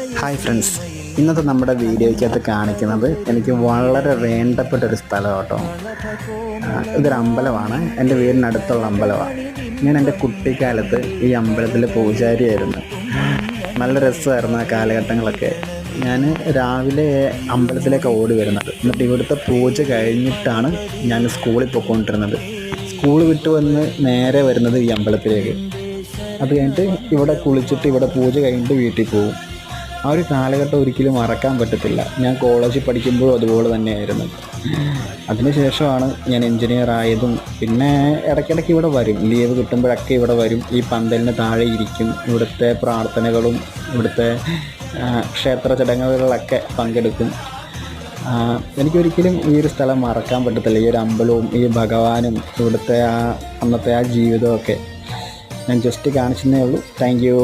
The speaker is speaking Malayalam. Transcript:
ഹായ് ഫ്രണ്ട്സ്, ഇന്നത്തെ നമ്മുടെ വീഡിയോയ്ക്കകത്ത് കാണിക്കുന്നത് എനിക്ക് വളരെ വേണ്ടപ്പെട്ടൊരു സ്ഥലം കേട്ടോ. ഇതൊരു അമ്പലമാണ്, എൻ്റെ വീടിനടുത്തുള്ള അമ്പലമാണ്. ഞാൻ എൻ്റെ കുട്ടിക്കാലത്ത് ഈ അമ്പലത്തിൽ പൂജാരിയായിരുന്നു. നല്ല രസമായിരുന്നു ആ കാലഘട്ടങ്ങളൊക്കെ. ഞാൻ രാവിലെ അമ്പലത്തിലേക്ക് ഓടി വരുന്നത്, എന്നിട്ട് ഇവിടുത്തെ പൂജ കഴിഞ്ഞിട്ടാണ് ഞാൻ സ്കൂളിൽ പോയിക്കൊണ്ടിരുന്നത്. സ്കൂൾ വിട്ട് വന്ന് നേരെ വരുന്നത് ഈ അമ്പലത്തിലേക്ക്. അത് കഴിഞ്ഞിട്ട് ഇവിടെ കുളിച്ചിട്ട് ഇവിടെ പൂജ കഴിഞ്ഞിട്ട് വീട്ടിൽ പോകും. ആ ഒരു കാലഘട്ടം ഒരിക്കലും മറക്കാൻ പറ്റത്തില്ല. ഞാൻ കോളേജിൽ പഠിക്കുമ്പോഴും അതുപോലെ തന്നെയായിരുന്നു. അതിനുശേഷമാണ് ഞാൻ എൻജിനീയർ ആയതും. പിന്നെ ഇടയ്ക്കിടയ്ക്ക് ഇവിടെ വരും, ലീവ് കിട്ടുമ്പോഴൊക്കെ ഇവിടെ വരും. ഈ പന്തലിന് താഴെ ഇരിക്കും. ഇവിടുത്തെ പ്രാർത്ഥനകളും ഇവിടുത്തെ ക്ഷേത്ര ചടങ്ങുകളിലൊക്കെ പങ്കെടുക്കും. എനിക്കൊരിക്കലും ഈ ഒരു സ്ഥലം മറക്കാൻ പറ്റത്തില്ല. ഈ ഒരു അമ്പലവും ഈ ഭഗവാനും ഇവിടുത്തെ അന്നത്തെ ജീവിതമൊക്കെ ഞാൻ ജസ്റ്റ് കാണിച്ചതേ ഉള്ളൂ. Thank you.